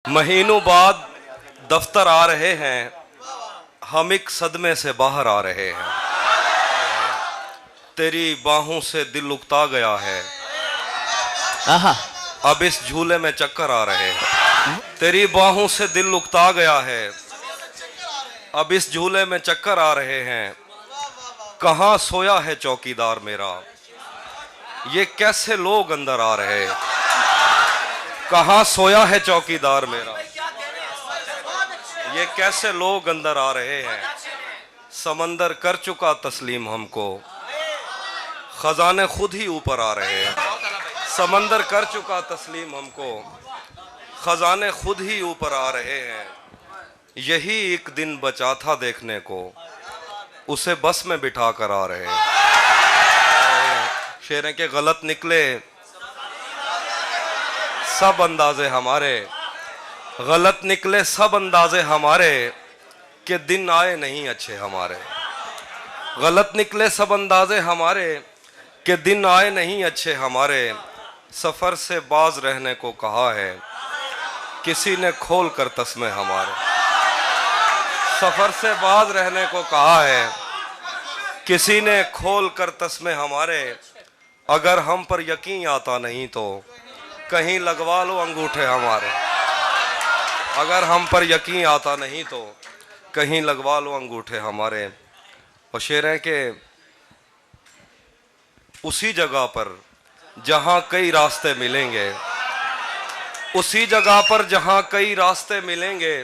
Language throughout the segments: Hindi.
महीनों बाद दफ्तर आ रहे हैं, हम एक सदमे से बाहर आ रहे हैं। तेरी बाहों से दिल उकता गया है, अब इस झूले में चक्कर आ रहे हैं। तेरी बाहों से दिल उकता गया है, अब इस झूले में चक्कर आ रहे हैं। कहाँ सोया है चौकीदार मेरा, ये कैसे लोग अंदर आ रहे हैं। कहाँ सोया है चौकीदार मेरा, ये कैसे लोग अंदर आ रहे हैं। समंदर कर चुका तस्लीम हमको, खजाने खुद ही ऊपर आ रहे हैं। समंदर कर चुका तस्लीम हमको, खजाने खुद ही ऊपर आ रहे हैं। यही एक दिन बचा था देखने को, उसे बस में बिठा कर आ रहे हैं। शेरें के गलत निकले सब अंदाजे हमारे, गलत निकले सब अंदाजे हमारे, कि दिन आए नहीं अच्छे हमारे। गलत निकले सब अंदाजे हमारे, कि दिन आए नहीं अच्छे हमारे। सफ़र से बाज रहने को कहा है, किसी ने खोल कर तस्मे हमारे। सफ़र से बाज रहने को कहा है, किसी ने खोल कर तस्मे हमारे। अगर हम पर यकीन आता नहीं तो कहीं लगवा लो अंगूठे हमारे। अगर हम पर यकीन आता नहीं तो कहीं लगवा लो अंगूठे हमारे। और शेर है कि उसी जगह पर जहां कई रास्ते मिलेंगे, उसी जगह पर जहां कई रास्ते मिलेंगे,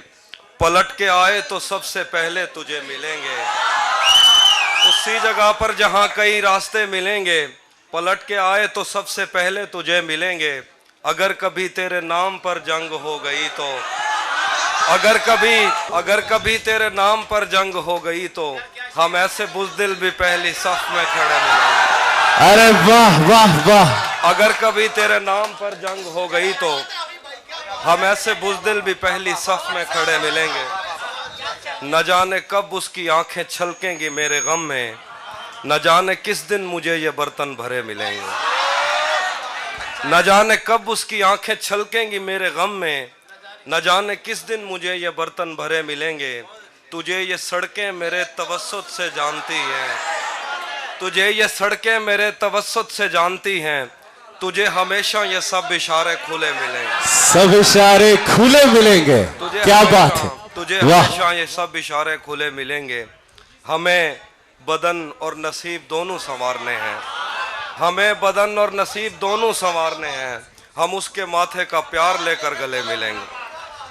पलट के आए तो सबसे पहले तुझे मिलेंगे। उसी जगह पर जहां कई रास्ते मिलेंगे, पलट के आए तो सबसे पहले तुझे मिलेंगे। अगर कभी तेरे नाम पर जंग हो गई तो, अगर कभी तेरे नाम पर जंग हो गई तो, हम ऐसे बुज़दिल भी पहली सफ में खड़े मिलेंगे। अरे वाह वाह वाह। अगर कभी तेरे नाम पर जंग हो गई तो हम ऐसे बुज़दिल भी पहली सफ में खड़े मिलेंगे। न जाने कब उसकी आंखें छलकेंगी मेरे गम में, न जाने किस दिन मुझे ये बर्तन भरे मिलेंगे। न जाने कब उसकी आंखें छलकेंगी मेरे गम में, न जाने किस दिन मुझे ये बर्तन भरे मिलेंगे। तुझे ये सड़कें मेरे तवस्सुत से जानती हैं, तुझे ये सड़कें मेरे तवस्सुत से जानती हैं। तुझे हमेशा ये सब इशारे खुले मिलेंगे, सब इशारे खुले मिलेंगे। क्या बात है, तुझे हमेशा ये सब इशारे खुले मिलेंगे। हमें बदन और नसीब दोनों संवारने हैं, हमें बदन और नसीब दोनों संवारने हैं। हम उसके माथे का प्यार लेकर गले मिलेंगे।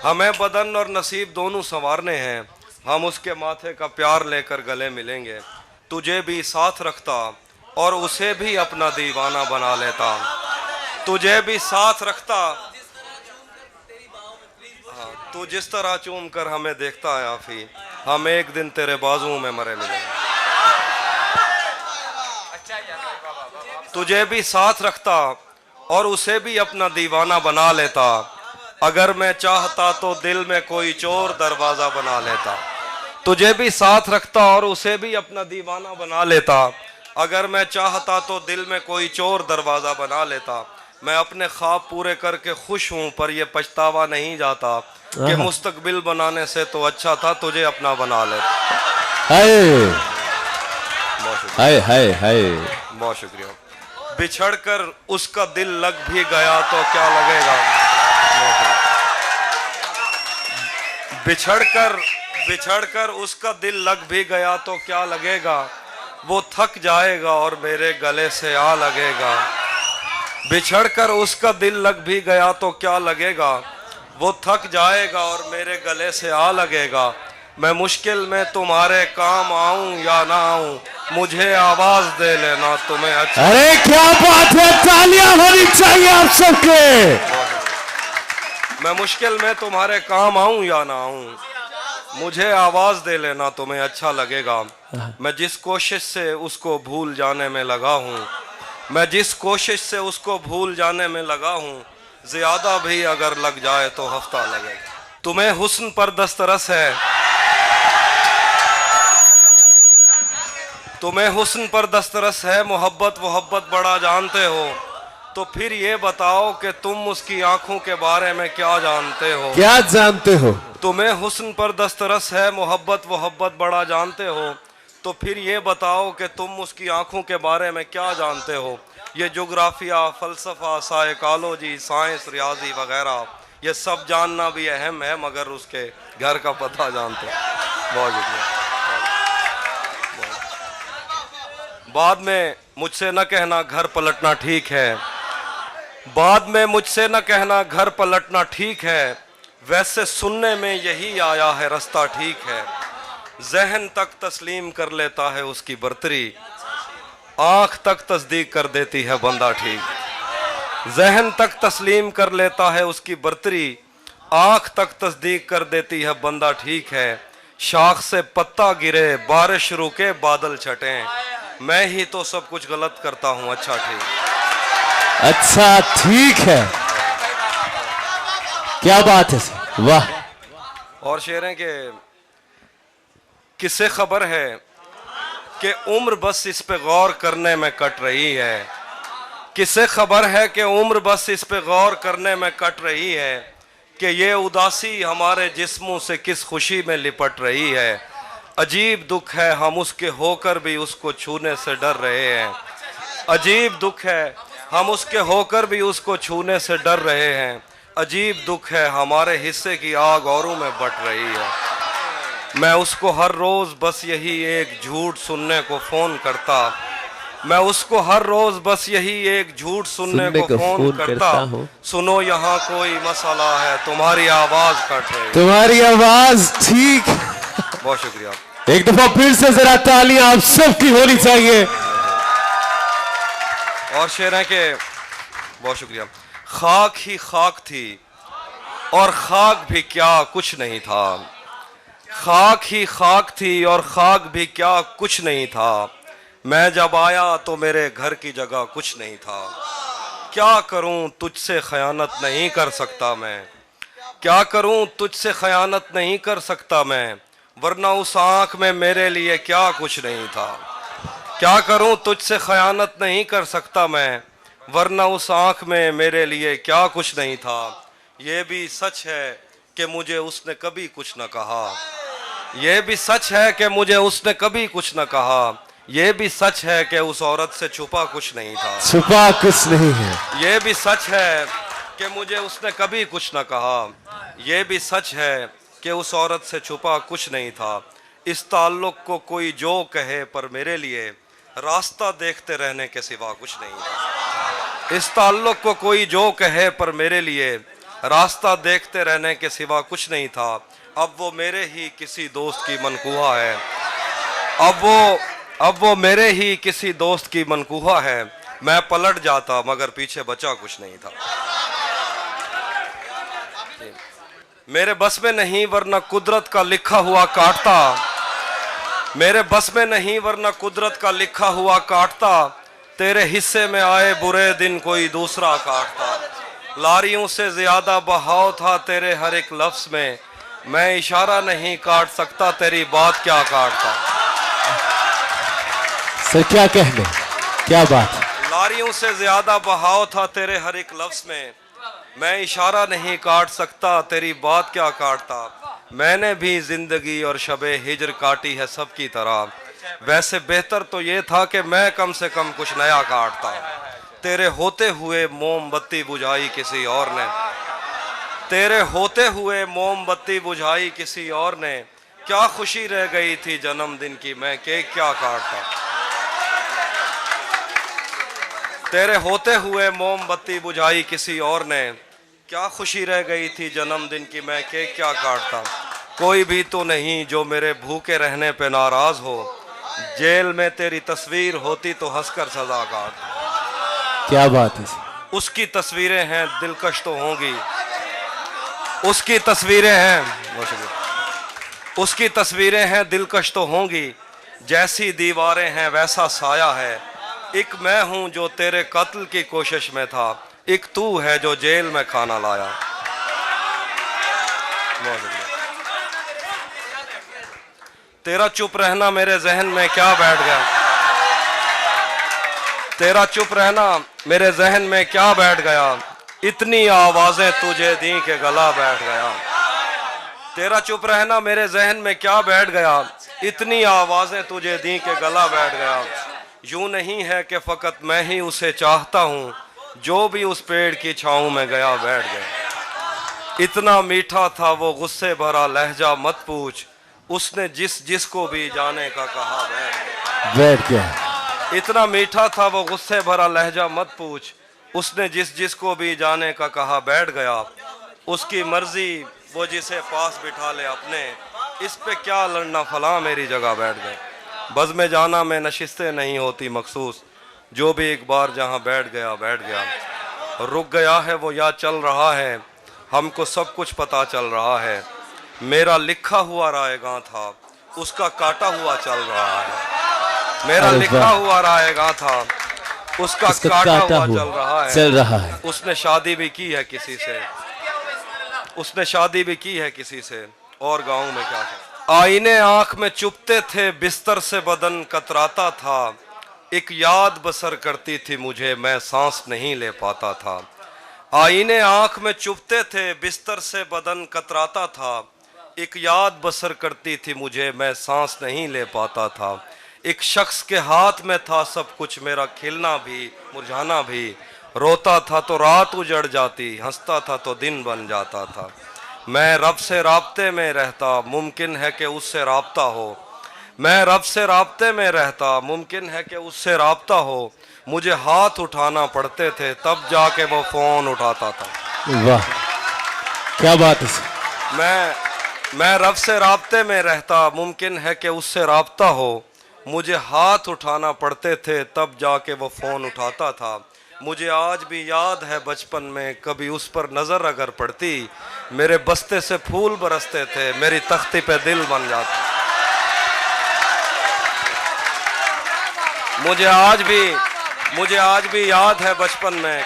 हमें बदन और नसीब दोनों संवारने हैं, हम उसके माथे का प्यार लेकर गले मिलेंगे। तुझे भी साथ रखता और उसे भी अपना दीवाना बना लेता, तुझे भी साथ रखता। तू जिस तरह चूम कर हमें देखता है आफी, हम एक दिन तेरे बाजुओं में मरे मिलेंगे। तुझे भी साथ रखता और उसे भी अपना दीवाना बना लेता। अगर मैं चाहता तो दिल में कोई चोर दरवाजा बना लेता। तुझे भी साथ रखता और उसे भी अपना दीवाना बना लेता। अगर मैं चाहता तो दिल में कोई चोर दरवाजा बना लेता। मैं अपने ख्वाब पूरे करके खुश हूँ, पर यह पछतावा नहीं जाता कि मुस्तकबिल बनाने से तो अच्छा था तुझे अपना बना लेता। हाय हाय हाय, बहुत शुक्रिया। बिछड़कर उसका दिल लग भी गया तो क्या लगेगा। बिछड़कर उसका दिल लग भी गया तो क्या लगेगा। वो थक जाएगा और मेरे गले से आ लगेगा। बिछड़कर उसका दिल लग भी गया तो क्या लगेगा। वो थक जाएगा और मेरे गले से आ लगेगा। मैं मुश्किल में तुम्हारे काम आऊं या ना आऊं, मुझे आवाज दे लेना तुम्हें अच्छा। अरे क्या बात है, तालियां होनी चाहिए आप सबके। मैं मुश्किल में तुम्हारे काम आऊं या ना आऊं, मुझे आवाज दे लेना तुम्हें अच्छा लगेगा। मैं जिस कोशिश से उसको भूल जाने में लगा हूं, मैं जिस कोशिश से उसको भूल जाने में लगा हूं, ज्यादा भी अगर लग जाए तो हफ्ता लगेगा। तुम्हें हुस्न पर दस्तरस है, तुम्हें हुस्न पर दस्तरस है। मोहब्बत बड़ा जानते हो, तो फिर ये बताओ कि तुम उसकी आंखों के बारे में क्या जानते हो। क्या जानते हो? तुम्हें हुस्न पर दस्तरस है, मोहब्बत बड़ा जानते हो। तो फिर ये बताओ कि तुम उसकी आंखों के बारे में क्या जानते हो। ये जोग्राफिया, फलसफा, साइकोलॉजी, साइंस, रियाजी वगैरह ये सब जानना भी अहम है, मगर उसके घर का पता जानते हो। बहुत शुक्रिया। बाद में मुझसे न कहना घर पलटना ठीक है, बाद में मुझसे न कहना घर पलटना ठीक है, वैसे सुनने में यही आया है रास्ता ठीक है। जहन तक तस्लीम कर लेता है उसकी बर्तरी, आंख तक तस्दीक कर देती है बंदा ठीक। जहन तक तस्लीम कर लेता है उसकी बर्तरी, आंख तक तस्दीक कर देती है बंदा ठीक है। शाख से पत्ता गिरे, बारिश रुके, बादल छटे, मैं ही तो सब कुछ गलत करता हूँ अच्छा ठीक। अच्छा ठीक है, क्या बात है सर, वाह। और शेर है कि किससे खबर है कि उम्र बस इस पे गौर करने में कट रही है। किससे खबर है कि उम्र बस इस पे गौर करने में कट रही है, कि ये उदासी हमारे जिस्मों से किस खुशी में लिपट रही है। अजीब दुख है हम उसके होकर भी उसको छूने से डर रहे हैं। अजीब दुख है हम उसके होकर भी उसको छूने से डर रहे हैं। अजीब दुख है हमारे हिस्से की आग औरों में बट रही है। मैं उसको हर रोज बस यही एक झूठ सुनने को फोन करता, मैं उसको हर रोज बस यही एक झूठ सुनने को फोन करता हूँ। सुनो यहाँ कोई मसला है, तुम्हारी आवाज कट रही है। तुम्हारी आवाज ठीक। बहुत शुक्रिया। एक दफा फिर से जरा तालियां आप सबकी होनी चाहिए। और शेर है कि बहुत शुक्रिया। खाक ही खाक थी और खाक भी क्या कुछ नहीं था। खाक ही खाक थी और खाक भी क्या कुछ नहीं था। मैं जब आया तो मेरे घर की जगह कुछ नहीं था। क्या करूं तुझसे खयानत नहीं कर सकता मैं, क्या करूं तुझसे खयानत नहीं कर सकता मैं, वरना उस आंख में मेरे लिए क्या कुछ नहीं था। क्या करूं तुझसे खयानत नहीं कर सकता मैं, वरना उस आंख में मेरे लिए क्या कुछ नहीं था। ये भी सच है कि मुझे उसने कभी कुछ न कहा। ये भी सच है कि मुझे उसने कभी कुछ न कहा। ये भी सच है कि उस औरत से छुपा कुछ नहीं था। छुपा कुछ नहीं है। ये भी सच है कि मुझे उसने कभी कुछ न कहा। ये भी सच है कि उस औरत से छुपा कुछ नहीं था। इस ताल्लुक को कोई जो कहे पर मेरे लिए रास्ता देखते रहने के सिवा कुछ नहीं था। इस ताल्लुक को कोई जो कहे पर मेरे लिए रास्ता देखते रहने के सिवा कुछ नहीं था। अब वो मेरे ही किसी दोस्त की मनकूहा है। अब वो मेरे ही किसी दोस्त की मनकूहा है। मैं पलट जाता मगर पीछे बचा कुछ नहीं था। मेरे बस में नहीं वरना कुदरत का लिखा हुआ काटता। मेरे बस में नहीं वरना कुदरत का लिखा हुआ काटता। तेरे हिस्से में आए बुरे दिन कोई दूसरा काटता। लारियों से ज्यादा बहाव था तेरे हर एक लफ्ज में। मैं इशारा नहीं काट सकता, तेरी बात क्या काटता। सर क्या कहने, क्या बात। लारियों से ज्यादा बहाव था तेरे हर एक लफ्ज में। मैं इशारा नहीं काट सकता, तेरी बात क्या काटता। मैंने भी जिंदगी और शबे हिजर काटी है सबकी तरह। वैसे बेहतर तो ये था कि मैं कम से कम कुछ नया काटता। तेरे होते हुए मोमबत्ती बुझाई किसी और ने। तेरे होते हुए मोमबत्ती बुझाई किसी और ने। क्या खुशी रह गई थी जन्मदिन की, मैं केक क्या काटता। तेरे होते हुए मोमबत्ती बुझाई किसी और ने। क्या खुशी रह गई थी जन्मदिन की, मैं केक क्या काटता। कोई भी तो नहीं जो मेरे भूखे रहने पे नाराज हो। जेल में तेरी तस्वीर होती तो हंसकर सजा काट। क्या बात है। उसकी तस्वीरें हैं दिलकश तो होंगी। उसकी तस्वीरें हैं, उसकी तस्वीरें हैं दिलकश तो होंगी। जैसी दीवारें हैं वैसा साया है। एक मैं हूं जो तेरे कत्ल की कोशिश में था। एक तू है जो जेल में खाना लाया। तेरा चुप रहना मेरे जहन में क्या बैठ गया। तेरा चुप रहना मेरे जहन में क्या बैठ गया, इतनी आवाजें तुझे दी के गला बैठ गया। तेरा चुप रहना मेरे जहन में क्या बैठ गया, इतनी आवाजें तुझे दी के गला बैठ गया। यूं नहीं है कि फकत मैं ही उसे चाहता हूँ, जो भी उस पेड़ की छाँव में गया बैठ गया। इतना मीठा था वो गुस्से भरा लहजा मत पूछ, उसने जिसको भी जाने का कहा बैठ गया। इतना मीठा था वो गुस्से भरा लहजा मत पूछ, उसने जिसको भी जाने का कहा बैठ गया। उसकी मर्जी वो जिसे पास बिठा ले अपने, इस पे क्या लड़ना फला मेरी जगह बैठ गए। बज़ में जाना में नशिस्तें नहीं होती मखसूस, जो भी एक बार जहाँ बैठ गया बैठ गया। रुक गया है वो या चल रहा है, हमको सब कुछ पता चल रहा है। मेरा लिखा हुआ रायगा था, उसका काटा हुआ चल रहा है। मेरा लिखा हुआ रायगा था, उसका काटा हुआ चल रहा है। उसने शादी भी की है किसी से, उसने शादी भी की है किसी से, और गाँव में क्या था। आईने आंख में चुपते थे, बिस्तर से बदन कतराता था। एक याद बसर करती थी मुझे, मैं सांस नहीं ले पाता था। आईने आंख में चुपते थे, बिस्तर से बदन कतराता था। एक याद बसर करती थी मुझे, मैं सांस नहीं ले पाता था। एक शख्स के हाथ में था सब कुछ, मेरा खिलना भी मुरझाना भी। रोता था तो रात उजड़ जाती, हंसता था तो दिन बन जाता था। मैं रब से राब्ते में रहता, मुमकिन है कि उससे राब्ता हो। मैं रब से राब्ते में रहता, मुमकिन है कि उससे राब्ता हो। मुझे हाथ उठाना पड़ते थे, तब जाके वो फोन उठाता था। वाह क्या बात है। मैं रब से राब्ते में रहता, मुमकिन है कि उससे राब्ता हो। मुझे हाथ उठाना पड़ते थे, तब जाके वो फोन उठाता था। मुझे आज भी याद है बचपन में, कभी उस पर नजर अगर पड़ती, मेरे बस्ते से फूल बरसते थे, मेरी तख्ती पे दिल बन जाता। मुझे आज भी याद है बचपन में,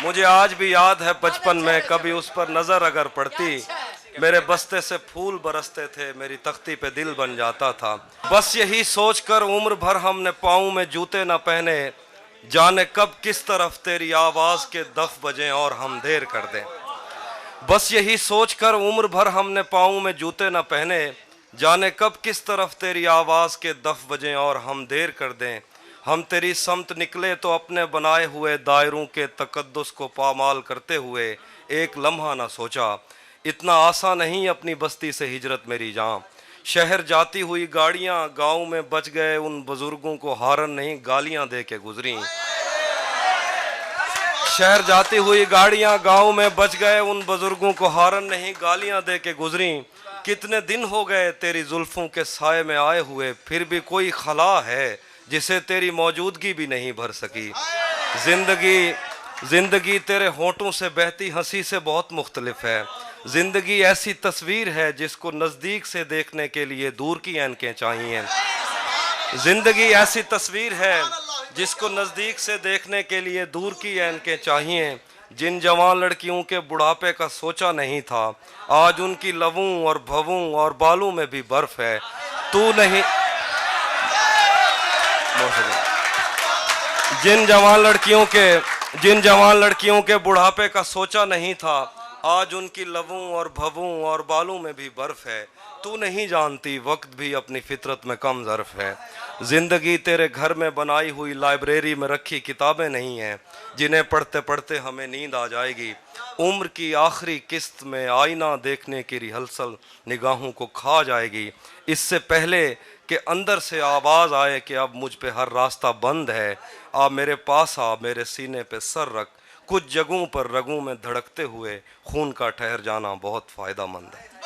मुझे आज भी याद है बचपन में, कभी उस पर नजर अगर पड़ती, मेरे बस्ते से फूल बरसते थे, मेरी तख्ती पे दिल बन जाता था। बस यही सोचकर उम्र भर हमने पाँव में जूते न पहने, जाने कब किस तरफ तेरी आवाज के दफ बजें और हम देर कर दें। बस यही सोचकर उम्र भर हमने पाँव में जूते न पहने, जाने कब किस तरफ तेरी आवाज के दफ बजें और हम देर कर दें। हम तेरी समत निकले तो अपने बनाए हुए दायरों के तकद्दुस को पामाल करते हुए एक लम्हा न सोचा, इतना आसान नहीं अपनी बस्ती से हिजरत मेरी जान। शहर जाती हुई गाड़ियां गांव में बच गए उन बुजुर्गों को हारन नहीं गालियां दे के गुजरी। शहर जाती हुई गाड़ियां गांव में बच गए उन बुजुर्गों को हारन नहीं गालियां दे के गुजरी। कितने दिन हो गए तेरी जुल्फों के साए में आए हुए, फिर भी कोई खला है जिसे तेरी मौजूदगी भी नहीं भर सकी। जिंदगी तेरे होठों से बहती हंसी से बहुत मुख्तलिफ है। जिंदगी ऐसी तस्वीर है जिसको नजदीक से देखने के लिए दूर की ऐनकें चाहिए। जिंदगी ऐसी तस्वीर है जिसको नजदीक से देखने के लिए दूर की ऐनकें चाहिए। जिन जवान लड़कियों के बुढ़ापे का सोचा नहीं था, आज उनकी लवों और भवों और बालों में भी बर्फ है। तू नहीं जिन जवान लड़कियों के बुढ़ापे का सोचा नहीं था, आज उनकी लवों और भवों और बालों में भी बर्फ है। तू नहीं जानती वक्त भी अपनी फितरत में कम ज़र्फ है। जिंदगी तेरे घर में बनाई हुई लाइब्रेरी में रखी किताबें नहीं हैं, जिन्हें पढ़ते पढ़ते हमें नींद आ जाएगी। उम्र की आखिरी किस्त में आईना देखने की रिहर्सल निगाहों को खा जाएगी। इससे पहले कि अंदर से आवाज़ आए कि अब मुझ पे हर रास्ता बंद है, आ मेरे पास आ, मेरे सीने पे सर रख। कुछ जगहों पर रगों में धड़कते हुए खून का ठहर जाना बहुत फ़ायदा मंद है।